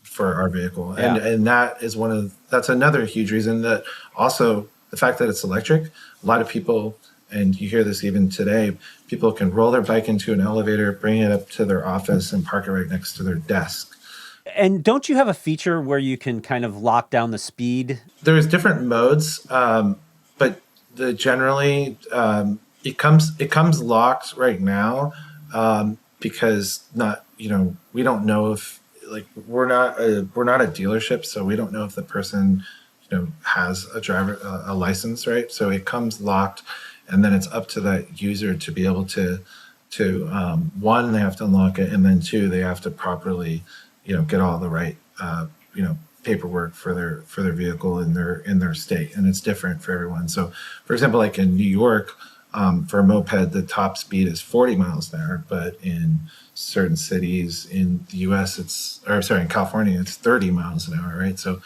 S1: for our vehicle. Yeah. And that's another huge reason, that also the fact that it's electric. A lot of people, and you hear this even today, people can roll their bike into an elevator, bring it up to their office and park it right next to their desk.
S2: And don't you have a feature where you can kind of lock down the speed? There's
S1: different modes, but generally it comes locked right now because we don't know if, like, we're not a dealership, so we don't know if the person has a license, right? So it comes locked, and then it's up to that user to be able to one, they have to unlock it, and then two, they have to properly get all the right paperwork for their vehicle in their state, and it's different for everyone. So, for example, like in New York, for a moped, the top speed is 40 miles an hour, but in certain cities in the U.S., in California, it's 30 miles an hour, right? So,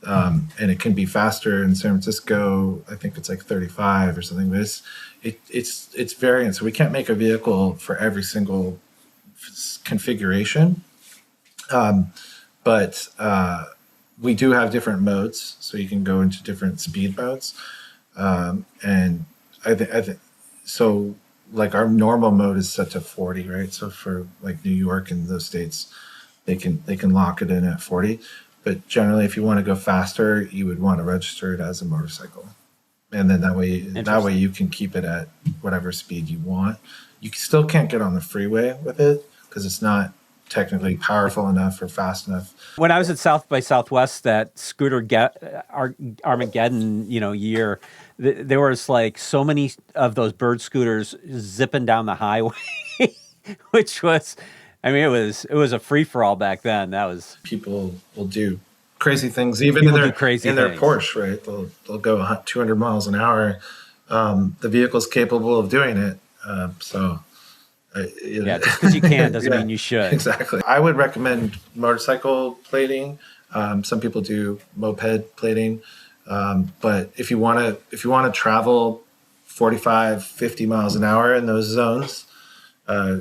S1: and it can be faster in San Francisco. I think it's like 35 or something. But it's variant. So we can't make a vehicle for every single configuration. But we do have different modes, so you can go into different speed modes. And I think so. Like our normal mode is set to 40, right? So for like New York and those states, they can lock it in at 40. But generally, if you want to go faster, you would want to register it as a motorcycle, and then that way you can keep it at whatever speed you want. You still can't get on the freeway with it because it's not technically powerful enough or fast enough.
S2: When I was at South by Southwest, that scooter Armageddon, year, there was like so many of those bird scooters zipping down the highway, which was, it was a free for all back then. That was,
S1: people will do crazy things, even in their Porsche, right? They'll go 200 miles an hour. The vehicle's capable of doing it, so.
S2: Just because you can doesn't mean you should.
S1: Exactly. I would recommend motorcycle plating. Some people do moped plating, but if you want to travel 45, 50 miles an hour in those zones,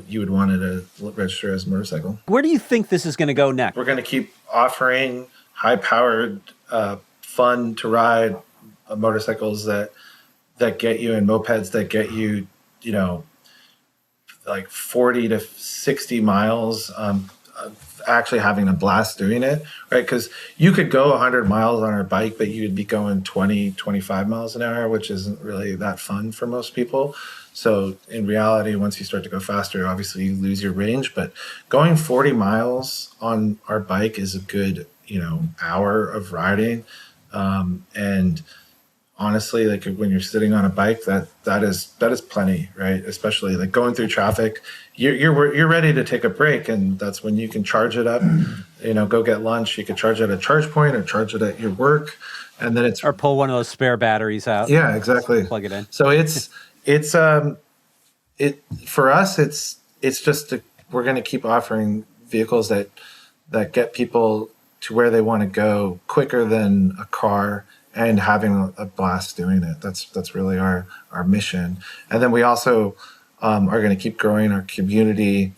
S1: you would want it to register as a motorcycle.
S2: Where do you think this is going to go next?
S1: We're going to keep offering high-powered, fun to ride motorcycles that get you, and mopeds that get you, like 40 to 60 miles, actually having a blast doing it, right? Because you could go 100 miles on our bike, but you'd be going 20, 25 miles an hour, which isn't really that fun for most people. So in reality, once you start to go faster, obviously you lose your range, but going 40 miles on our bike is a good, hour of riding. And honestly, like when you're sitting on a bike, that is plenty, right? Especially like going through traffic, you're ready to take a break, and that's when you can charge it up. Go get lunch. You can charge it at a charge point or charge it at your work, and then it's
S2: Or pull one of those spare batteries out.
S1: yeah, exactly.
S2: Plug it in.
S1: So it's it for us. It's just we're going to keep offering vehicles that get people to where they want to go quicker than a car, and having a blast doing it. That's really our mission. And then we also are going to keep growing our community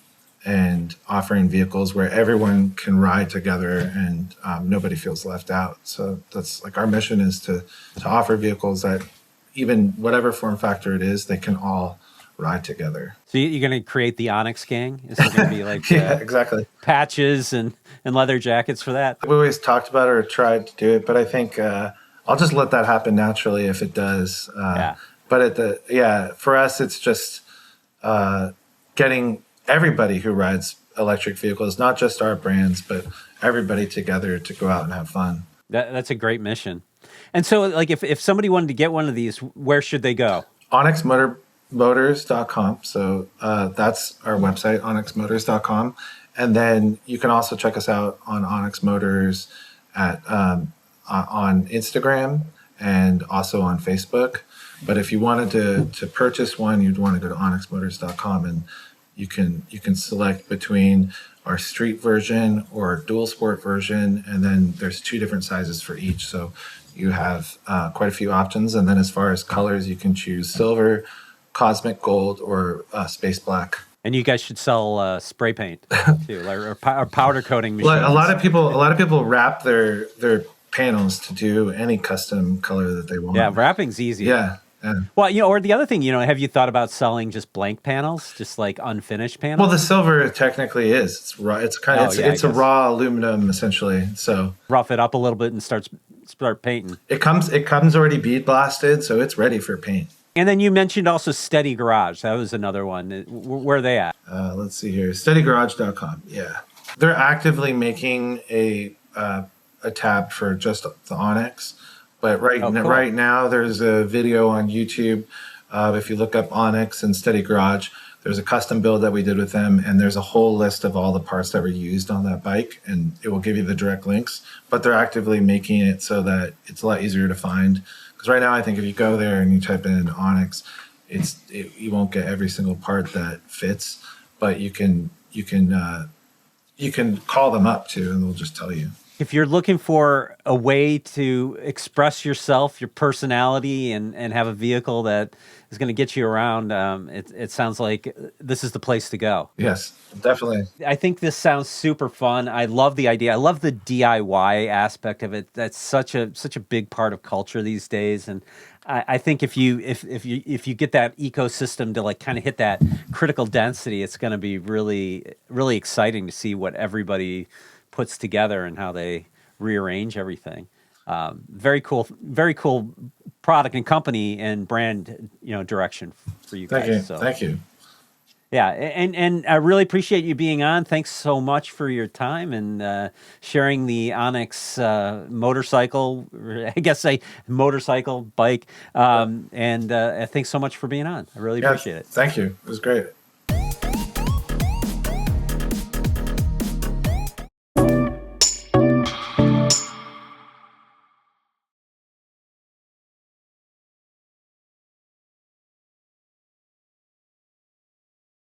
S1: and offering vehicles where everyone can ride together and nobody feels left out. So that's like our mission is to offer vehicles that even whatever form factor it is, they can all ride together.
S2: So you're going to create the Onyx gang? Is it going to be like
S1: yeah, exactly.
S2: patches and leather jackets for that?
S1: We always talked about it or tried to do it, but I think I'll just let that happen naturally if it does. But for us, it's just getting everybody who rides electric vehicles, not just our brands, but everybody together to go out and have fun.
S2: That's a great mission. And so, like, if somebody wanted to get one of these, where should they go?
S1: OnyxMotors.com. So that's our website, OnyxMotors.com. And then you can also check us out on Onyx Motors on Instagram and also on Facebook. But if you wanted to purchase one, you'd want to go to OnyxMotors.com, and you can select between our street version or dual sport version, and then there's 2 different sizes for each. So you have quite a few options. And then as far as colors, you can choose silver, cosmic gold, or space black.
S2: And you guys should sell spray paint too, or powder coating machines.
S1: A lot of people wrap their panels to do any custom color that they want.
S2: Yeah, wrapping's easy.
S1: Yeah.
S2: Well, or the other thing, have you thought about selling just blank panels, just like unfinished panels?
S1: Well, the silver technically is. It's raw. It's kind of it's a raw aluminum essentially. So
S2: rough it up a little bit and start painting.
S1: It comes already bead blasted, so it's ready for paint.
S2: And then you mentioned also Steady Garage. That was another one. Where are they at?
S1: Let's see here. SteadyGarage.com. Yeah, they're actively making a tab for just the Onyx. But right now, there's a video on YouTube. If you look up Onyx and Steady Garage, there's a custom build that we did with them, and there's a whole list of all the parts that were used on that bike, and it will give you the direct links. But they're actively making it so that it's a lot easier to find. Because right now, I think if you go there and you type in Onyx, you won't get every single part that fits, but you can call them up too, and they'll just tell you.
S2: If you're looking for a way to express yourself, your personality, and have a vehicle that is going to get you around, it sounds like this is the place to go.
S1: Yes, definitely.
S2: I think this sounds super fun. I love the idea. I love the DIY aspect of it. That's such a big part of culture these days. And I think if you get that ecosystem to like kind of hit that critical density, it's going to be really, really exciting to see what everybody puts together and how they rearrange everything. Very cool product and company and brand, direction for you guys.
S1: Thank you.
S2: Yeah, and I really appreciate you being on. Thanks so much for your time and sharing the Onyx motorcycle, I guess a motorcycle bike. And thanks so much for being on. I really appreciate it.
S1: Thank you. It was great.